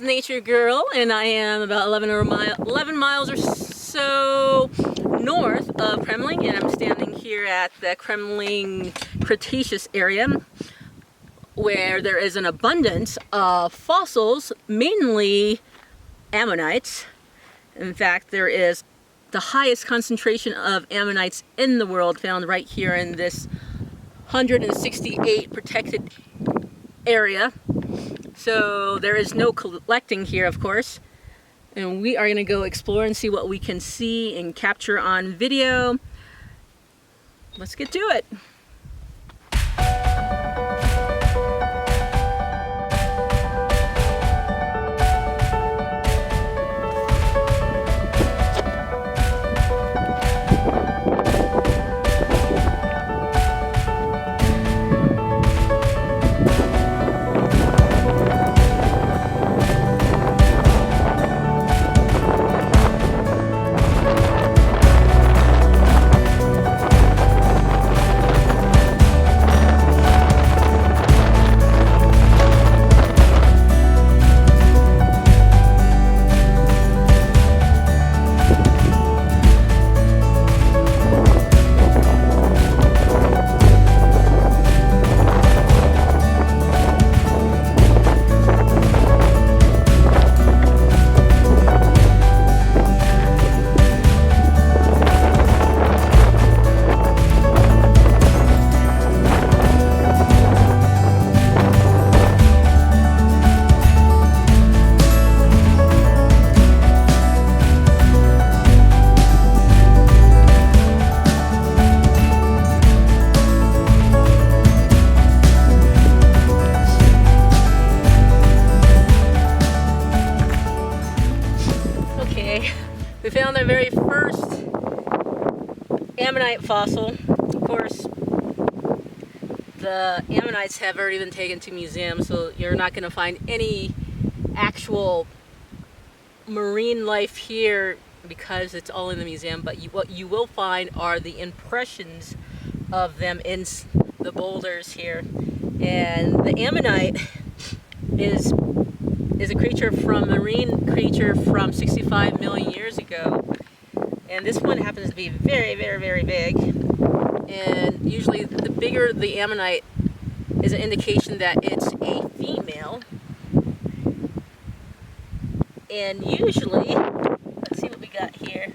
Nature Girl, and I am about 11 miles or so north of Kremmling, and I'm standing here at the Kremmling Cretaceous area where there is an abundance of fossils, mainly Ammonites. In fact, there is the highest concentration of Ammonites in the world found right here in this 168 protected area. So there is no collecting here, of course, and we are going to go explore and see what we can see and capture on video. Let's get to it. We found the very first Ammonite fossil. Of course, the Ammonites have already been taken to museums, so you're not going to find any actual marine life here because it's all in the museum, but what you will find are the impressions of them in the boulders here. And the Ammonite is a marine creature from 65 million years ago, and this one happens to be very, very, very big. And usually the bigger the Ammonite is an indication that it's a female, and usually, let's see what we got here.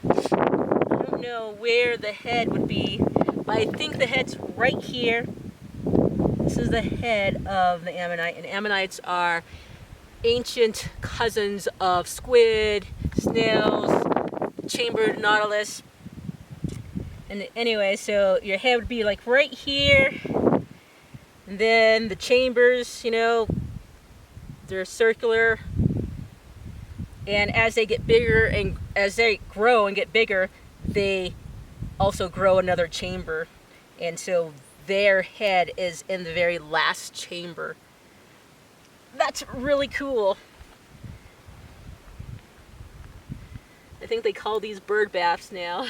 I don't know where the head would be, but I think the head's right here. This is the head of the Ammonite, and Ammonites are ancient cousins of squid, snails, chambered nautilus. And anyway, so your head would be like right here, and then the chambers, you know, they're circular, and as they get bigger and as they grow and get bigger, they also grow another chamber, and so their head is in the very last chamber. That's really cool. I think they call these bird baths now.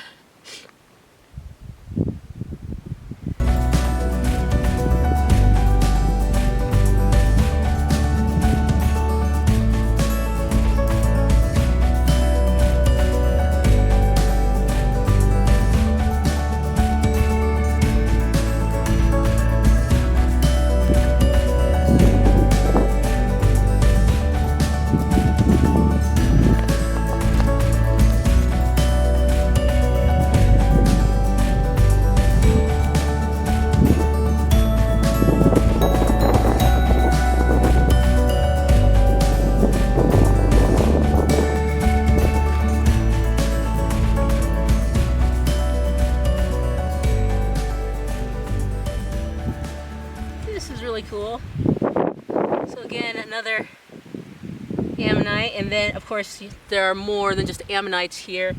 This is really cool. So again, another Ammonite, and then of course there are more than just Ammonites here.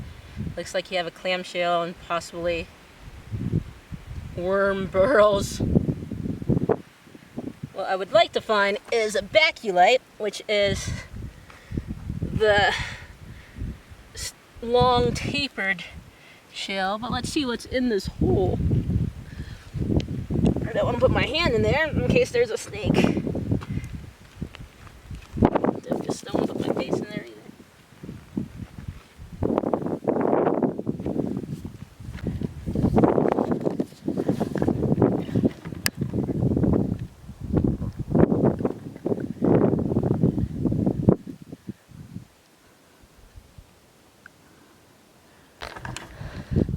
Looks like you have a clamshell and possibly worm burrows. What I would like to find is a baculite, which is the long tapered shell, but let's see what's in this hole. I don't want to put my hand in there in case there's a snake.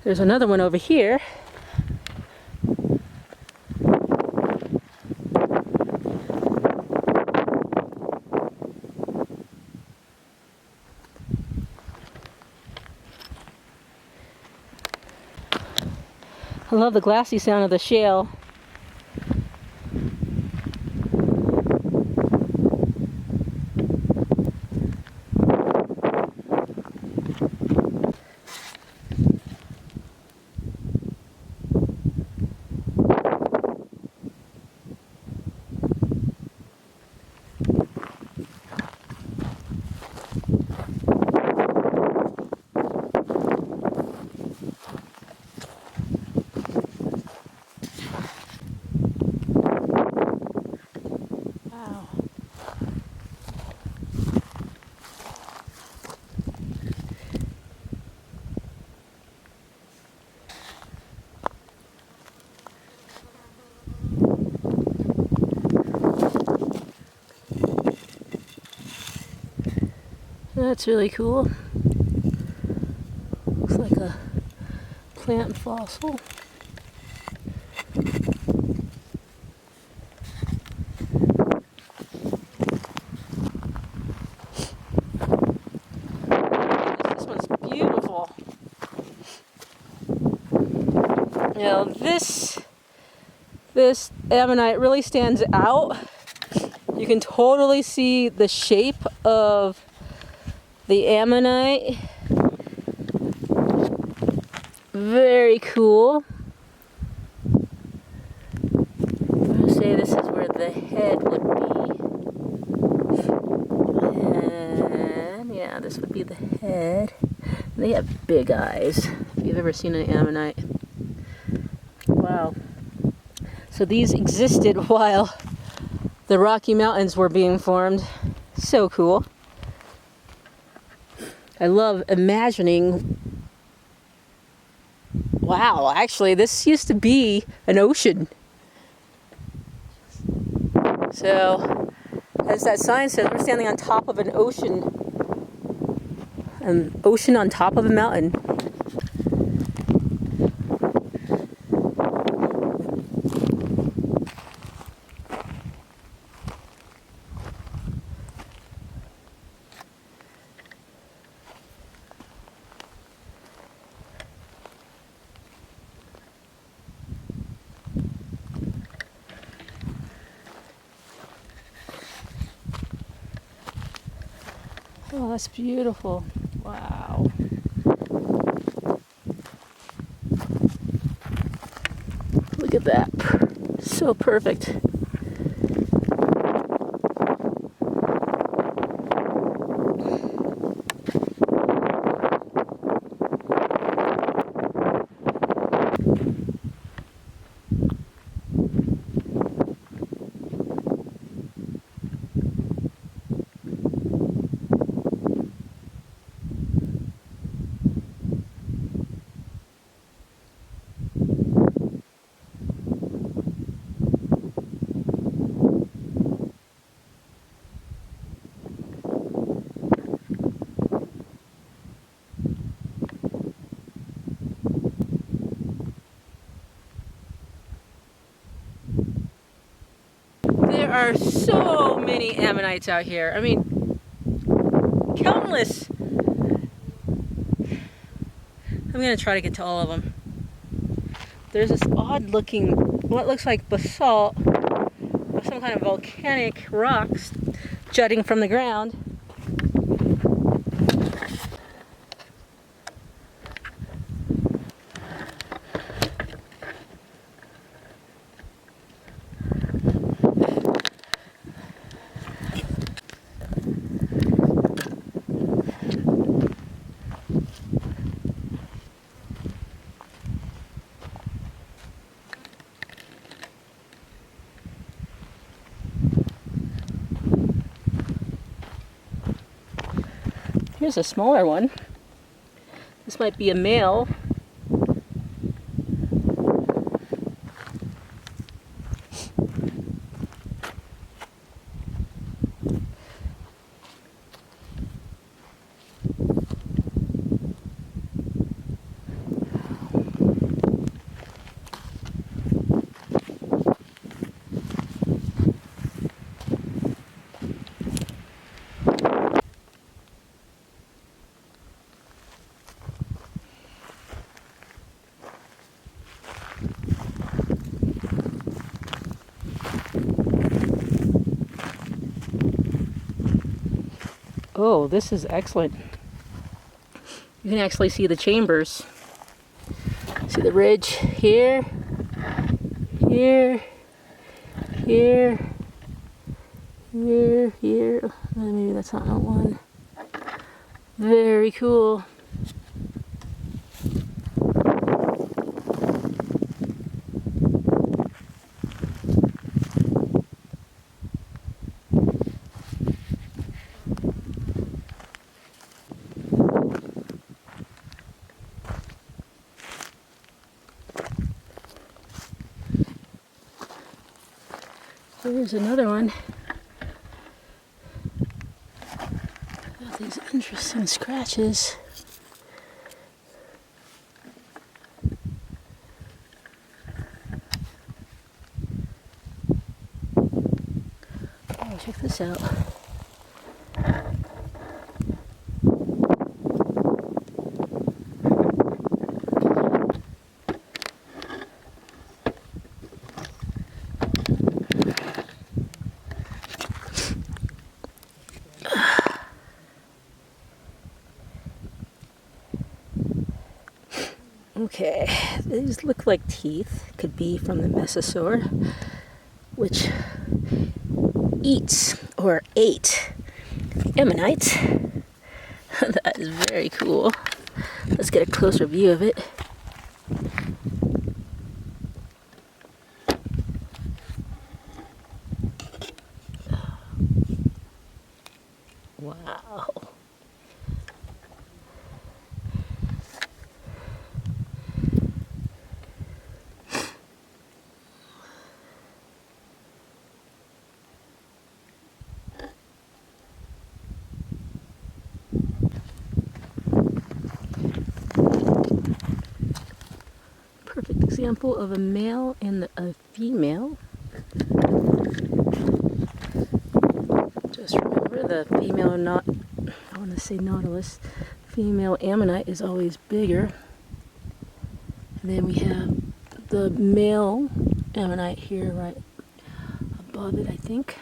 There's another one over here. I love the glassy sound of the shale. That's really cool. Looks like a plant fossil. This one's beautiful. You know, this ammonite really stands out. You can totally see the shape of the ammonite. Very cool. I'm going to say this is where the head would be. And yeah, this would be the head. And they have big eyes, if you've ever seen an ammonite. Wow. So these existed while the Rocky Mountains were being formed. So cool. I love imagining, wow, actually this used to be an ocean. So, as that sign says, we're standing on top of an ocean on top of a mountain. Oh, that's beautiful. Wow. Look at that. So perfect. There are so many ammonites out here. I mean, countless. I'm going to try to get to all of them. There's this odd looking, what looks like basalt, or some kind of volcanic rocks jutting from the ground. Here's a smaller one. This might be a male. Oh, this is excellent. You can actually see the chambers. See the ridge here, here, here, here, here. Maybe that's not one. Very cool. Here's another one. Got these interesting scratches. Oh, check this out. Okay, these look like teeth. Could be from the mesosaur, which eats or ate ammonites. That is very cool. Let's get a closer view of it. Wow. Perfect example of a male and a female. Just remember the female I want to say nautilus, female ammonite is always bigger. And then we have the male ammonite here right above it, I think.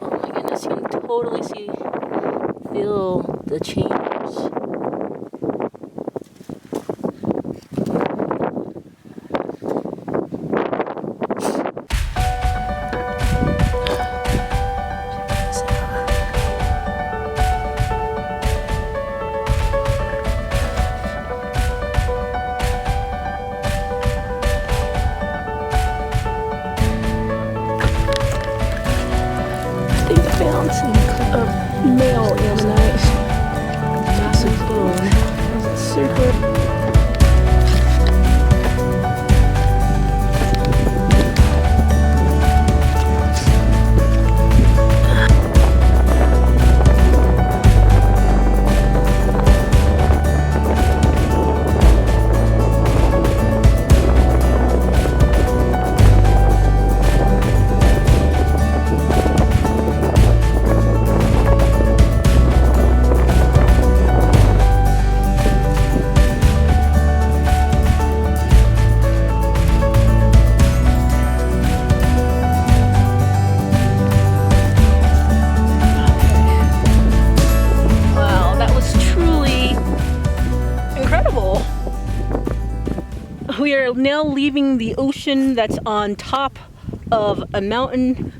Oh my goodness, you can totally feel the chambers. Of male ammonite, massive bone, super. We are now leaving the ocean that's on top of a mountain.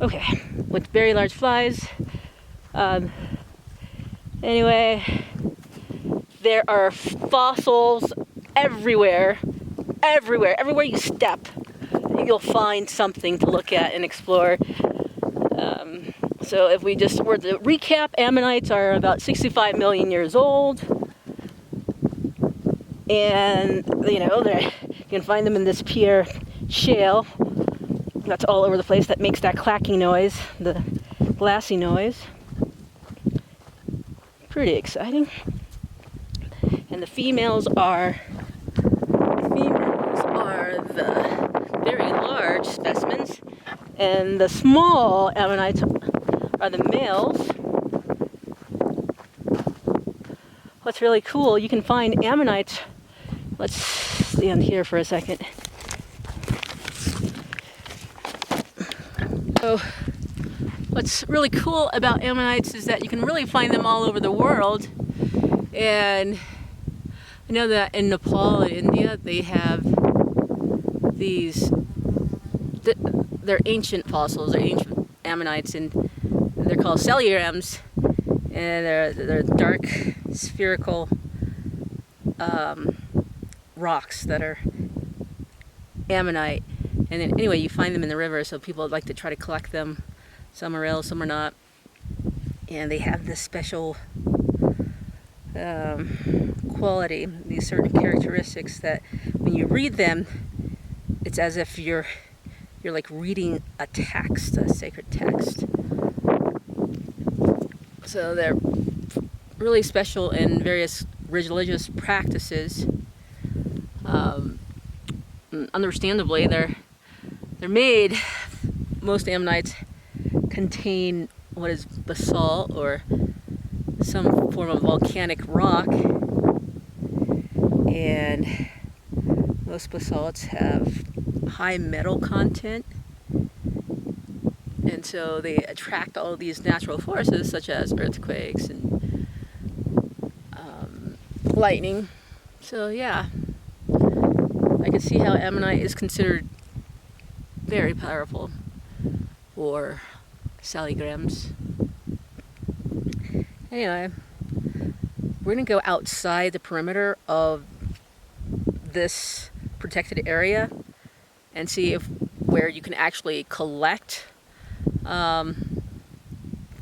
Okay, with very large flies. Anyway, there are fossils everywhere. Everywhere you step, you'll find something to look at and explore. So if we just were to recap, ammonites are about 65 million years old. And, you know, you can find them in this Pierre shale. That's all over the place. That makes that clacking noise, the glassy noise. Pretty exciting. And the females are the very large specimens, and the small ammonites are the males. what's really cool, you can find ammonites. Let's stand here for a second. So what's really cool about ammonites is that you can really find them all over the world. And I know that in Nepal and India they have these, they're ancient fossils, they're ancient ammonites, and they're called cellulograms, and they're dark spherical rocks that are ammonite. And then anyway, you find them in the river, so people like to try to collect them. Some are real, some are not, and they have this special quality, these certain characteristics that when you read them, it's as if you're like reading a text, a sacred text. So they're really special in various religious practices. Understandably, they're made. Most ammonites contain what is basalt or some form of volcanic rock, and most basalts have high metal content, and so they attract all of these natural forces such as earthquakes and lightning. So yeah, I can see how ammonite is considered very powerful, or cellulograms. Anyway, we're gonna go outside the perimeter of this protected area and see where you can actually collect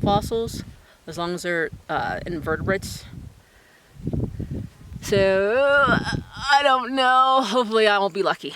fossils, as long as they're invertebrates. So I don't know, hopefully I won't be lucky.